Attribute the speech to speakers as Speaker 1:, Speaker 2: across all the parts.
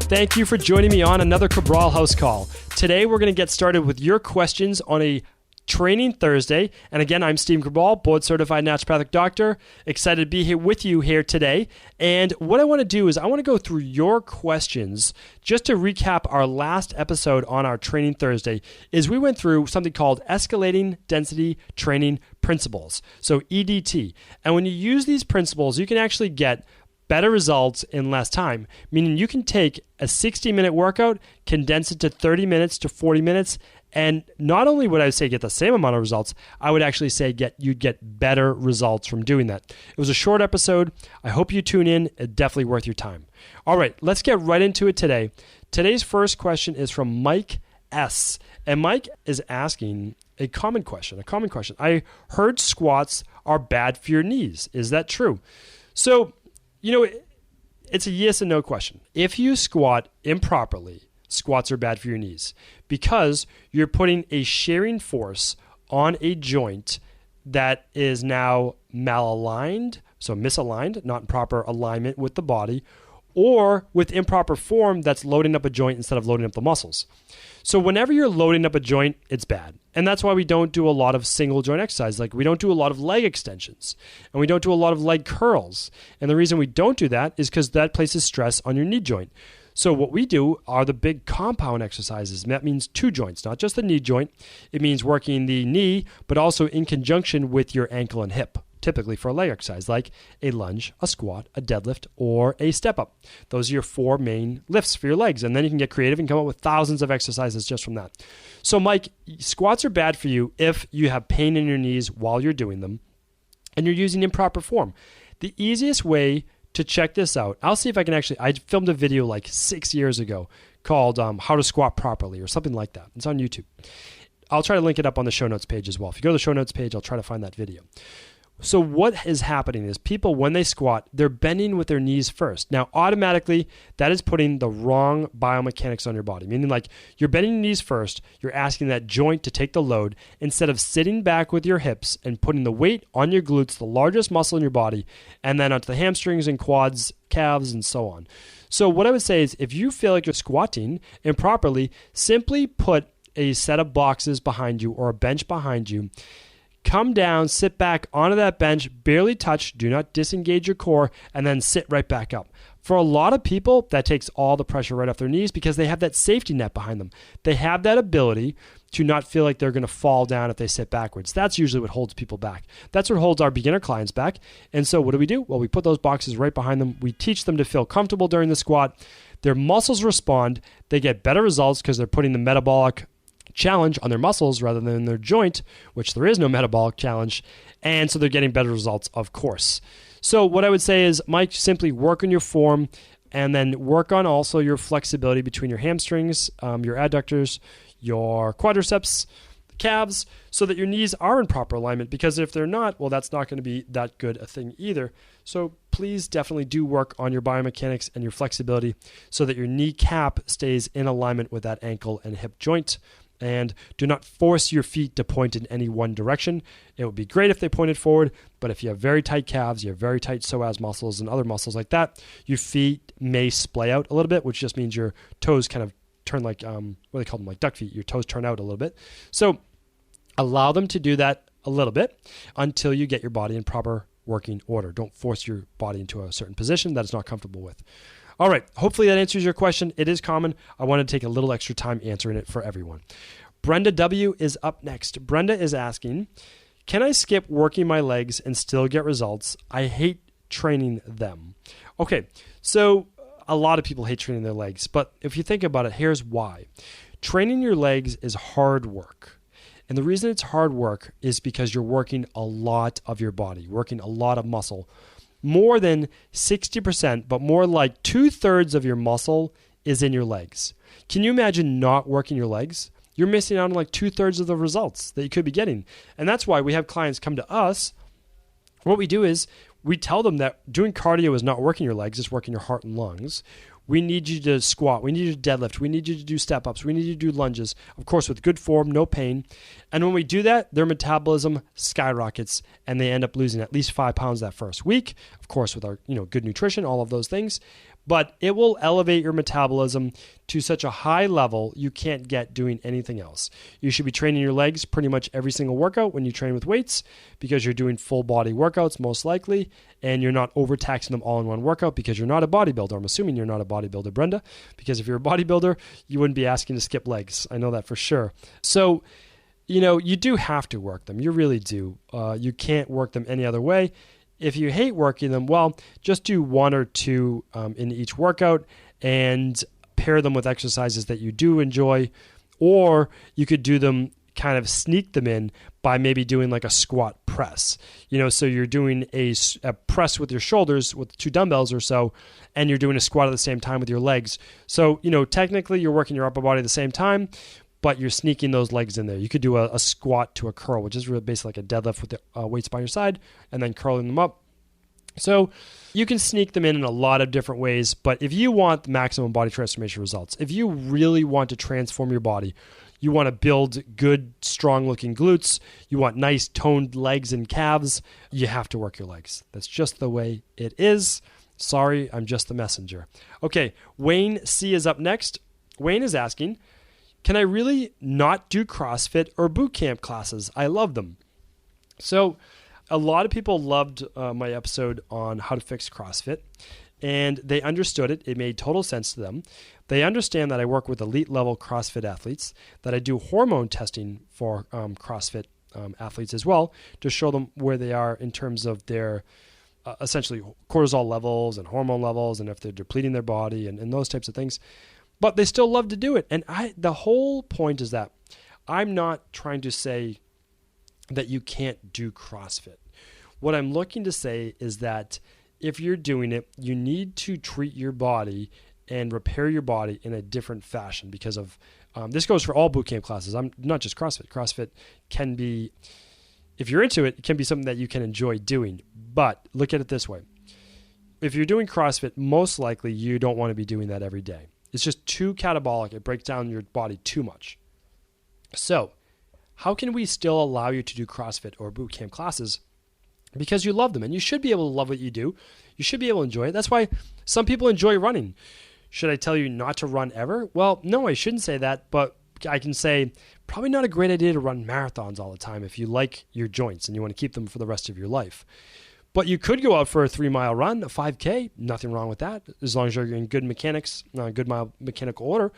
Speaker 1: Thank you for joining me on another Cabral House Call. Today we're going to get started with your questions on a Training Thursday. And again, I'm Steve Cabral, board certified naturopathic doctor. Excited to be here with you here today. And what I want to do is I want to go through your questions just to recap our last episode on our Training Thursday. Is we went through something called escalating density training principles, so EDT. And when you use these principles, you can actually get better results in less time, meaning you can take a 60-minute workout, condense it to 30 minutes to 40 minutes, and not only would I say get the same amount of results, I would actually say you'd get better results from doing that. It was a short episode. I hope you tune in. It's definitely worth your time. All right, let's get right into it today. Today's first question is from Mike S. And Mike is asking a common question. I heard squats are bad for your knees. Is that true? So, it's a yes and no question. If you squat improperly, squats are bad for your knees because you're putting a shearing force on a joint that is now malaligned, so misaligned, not in proper alignment with the body, or with improper form that's loading up a joint instead of loading up the muscles. So whenever you're loading up a joint, it's bad. And that's why we don't do a lot of single joint exercise. Like we don't do a lot of leg extensions and we don't do a lot of leg curls. And the reason we don't do that is because that places stress on your knee joint. So what we do are the big compound exercises. And that means two joints, not just the knee joint. It means working the knee, but also in conjunction with your ankle and hip, typically for a leg exercise, like a lunge, a squat, a deadlift, or a step up. Those are your four main lifts for your legs. And then you can get creative and come up with thousands of exercises just from that. So Mike, squats are bad for you if you have pain in your knees while you're doing them and you're using improper form. The easiest way to check this out, I'll see if I can I filmed a video like 6 years ago called How to Squat Properly or something like that. It's on YouTube. I'll try to link it up on the show notes page as well. If you go to the show notes page, I'll try to find that video. So what is happening is people, when they squat, they're bending with their knees first. Now, automatically, that is putting the wrong biomechanics on your body, meaning like you're bending your knees first, you're asking that joint to take the load instead of sitting back with your hips and putting the weight on your glutes, the largest muscle in your body, and then onto the hamstrings and quads, calves, and so on. So what I would say is if you feel like you're squatting improperly, simply put a set of boxes behind you or a bench behind you. Come down, sit back onto that bench, barely touch, do not disengage your core, and then sit right back up. For a lot of people, that takes all the pressure right off their knees because they have that safety net behind them. They have that ability to not feel like they're going to fall down if they sit backwards. That's usually what holds people back. That's what holds our beginner clients back. And so what do? Well, we put those boxes right behind them. We teach them to feel comfortable during the squat. Their muscles respond. They get better results because they're putting the metabolic challenge on their muscles rather than their joint, which there is no metabolic challenge. And so they're getting better results, of course. So what I would say is, Mike, simply work on your form and then work on also your flexibility between your hamstrings, your adductors, your quadriceps, calves, so that your knees are in proper alignment. Because if they're not, well, that's not going to be that good a thing either. So please definitely do work on your biomechanics and your flexibility so that your kneecap stays in alignment with that ankle and hip joint. And do not force your feet to point in any one direction. It would be great if they pointed forward, but if you have very tight calves, you have very tight psoas muscles and other muscles like that, your feet may splay out a little bit, which just means your toes kind of turn like, what do they call them, like duck feet. Your toes turn out a little bit. So allow them to do that a little bit until you get your body in proper working order. Don't force your body into a certain position that it's not comfortable with. All right, hopefully that answers your question. It is common. I want to take a little extra time answering it for everyone. Brenda W is up next. Brenda is asking, can I skip working my legs and still get results? I hate training them. Okay, so a lot of people hate training their legs, but if you think about it, here's why. Training your legs is hard work. And the reason it's hard work is because you're working a lot of your body, working a lot of muscle. More than 60%, but more like 2/3 of your muscle is in your legs. Can you imagine not working your legs? You're missing out on like 2/3 of the results that you could be getting. And that's why we have clients come to us. What we do is we tell them that doing cardio is not working your legs, it's working your heart and lungs. We need you to squat. We need you to deadlift. We need you to do step-ups. We need you to do lunges, of course, with good form, no pain. And when we do that, their metabolism skyrockets, and they end up losing at least 5 pounds that first week, of course, with our good nutrition, all of those things. but it will elevate your metabolism to such a high level you can't get doing anything else. You should be training your legs pretty much every single workout when you train with weights, because you're doing full body workouts most likely, and you're not overtaxing them all in one workout because you're not a bodybuilder. I'm assuming you're not a bodybuilder, Brenda, because if you're a bodybuilder, you wouldn't be asking to skip legs. I know that for sure. So, you do have to work them. You really do. You can't work them any other way. If you hate working them, well, just do one or two in each workout and pair them with exercises that you do enjoy, or you could do them, kind of sneak them in by maybe doing like a squat press. So you're doing a press with your shoulders with 2 dumbbells or so, and you're doing a squat at the same time with your legs. So, technically you're working your upper body at the same time, but you're sneaking those legs in there. You could do a squat to a curl, which is really basically like a deadlift with the weights by your side and then curling them up. So you can sneak them in a lot of different ways, but if you want maximum body transformation results, if you really want to transform your body, you want to build good, strong-looking glutes, you want nice, toned legs and calves, you have to work your legs. That's just the way it is. Sorry, I'm just the messenger. Okay, Wayne C. is up next. Wayne is asking, can I really not do CrossFit or Bootcamp classes? I love them. So a lot of people loved my episode on how to fix CrossFit, and they understood it. It made total sense to them. They understand that I work with elite level CrossFit athletes, that I do hormone testing for CrossFit athletes as well to show them where they are in terms of their essentially cortisol levels and hormone levels, and if they're depleting their body and those types of things. But they still love to do it. And the whole point is that I'm not trying to say that you can't do CrossFit. What I'm looking to say is that if you're doing it, you need to treat your body and repair your body in a different fashion because of, this goes for all bootcamp classes. I'm not just CrossFit. CrossFit can be, if you're into it, it can be something that you can enjoy doing. But look at it this way. If you're doing CrossFit, most likely you don't want to be doing that every day. It's just too catabolic. It breaks down your body too much. So how can we still allow you to do CrossFit or bootcamp classes? Because you love them, and you should be able to love what you do. You should be able to enjoy it. That's why some people enjoy running. Should I tell you not to run ever? Well, no, I shouldn't say that, but I can say probably not a great idea to run marathons all the time if you like your joints and you want to keep them for the rest of your life. But you could go out for a 3-mile run, a 5K, nothing wrong with that, as long as you're in good mechanics, good mechanical order.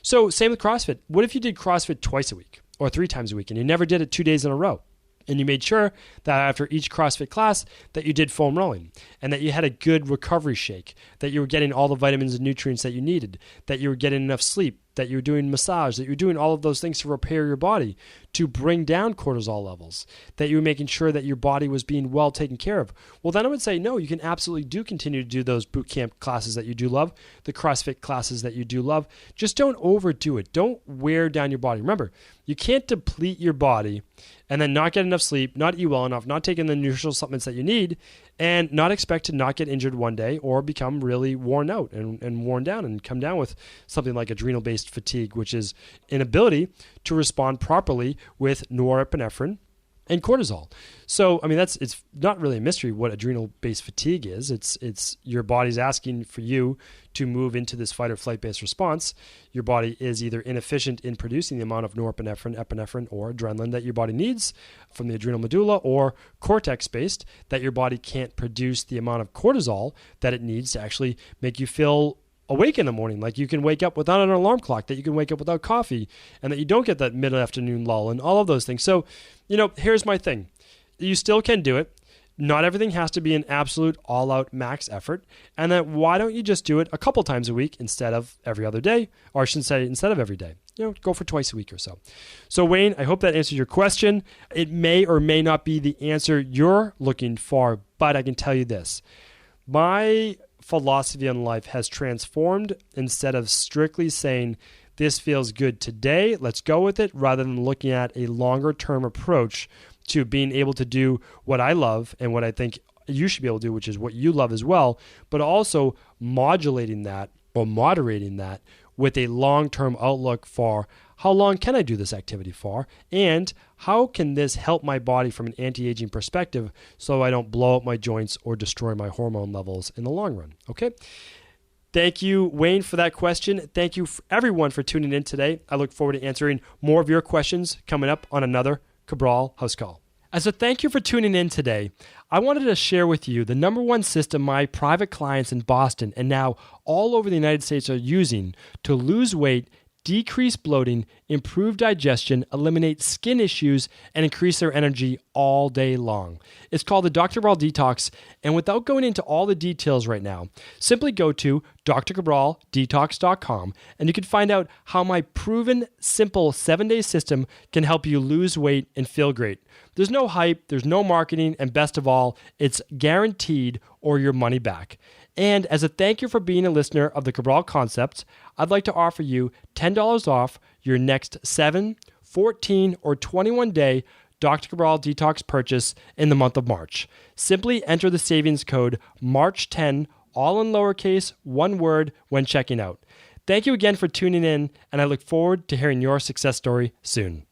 Speaker 1: So same with CrossFit. What if you did CrossFit twice a week or 3 times a week and you never did it 2 days in a row? And you made sure that after each CrossFit class that you did foam rolling and that you had a good recovery shake, that you were getting all the vitamins and nutrients that you needed, that you were getting enough sleep, that you were doing massage, that you were doing all of those things to repair your body, to bring down cortisol levels, that you were making sure that your body was being well taken care of. Well, then I would say, no, you can absolutely continue to do those bootcamp classes that you do love, the CrossFit classes that you do love. Just don't overdo it. Don't wear down your body. Remember, you can't deplete your body and then not get enough sleep, not eat well enough, not taking the nutritional supplements that you need, and not expect to not get injured one day or become really worn out and worn down and come down with something like adrenal-based fatigue, which is inability to respond properly with norepinephrine and cortisol. So, I mean, it's not really a mystery what adrenal-based fatigue is. It's your body's asking for you to move into this fight or flight-based response. Your body is either inefficient in producing the amount of norepinephrine, epinephrine, or adrenaline that your body needs from the adrenal medulla, or cortex-based, that your body can't produce the amount of cortisol that it needs to actually make you feel awake in the morning, like you can wake up without an alarm clock, that you can wake up without coffee, and that you don't get that mid-afternoon lull and all of those things. So, here's my thing. You still can do it. Not everything has to be an absolute all-out max effort. And then why don't you just do it a couple times a week instead of every other day? Or I shouldn't say instead of every day. Go for twice a week or so. So Wayne, I hope that answers your question. It may or may not be the answer you're looking for, but I can tell you this. My philosophy on life has transformed. Instead of strictly saying, this feels good today, let's go with it, rather than looking at a longer-term approach to being able to do what I love and what I think you should be able to do, which is what you love as well, but also modulating that or moderating that with a long-term outlook for how long can I do this activity for, and how can this help my body from an anti-aging perspective so I don't blow up my joints or destroy my hormone levels in the long run, okay? Thank you, Wayne, for that question. Thank you, everyone, for tuning in today. I look forward to answering more of your questions coming up on another Cabral House Call. As a thank you for tuning in today, I wanted to share with you the number one system my private clients in Boston and now all over the United States are using to lose weight, decrease bloating, improve digestion, eliminate skin issues, and increase their energy all day long. It's called the Cabral Detox, and without going into all the details right now, simply go to drcabraldetox.com and you can find out how my proven, simple 7-day system can help you lose weight and feel great. There's no hype, there's no marketing, and best of all, it's guaranteed or your money back. And as a thank you for being a listener of the Cabral Concept, I'd like to offer you $10 off your next 7, 14, or 21-day Dr. Cabral Detox purchase in the month of March. Simply enter the savings code MARCH10, all in lowercase, one word, when checking out. Thank you again for tuning in, and I look forward to hearing your success story soon.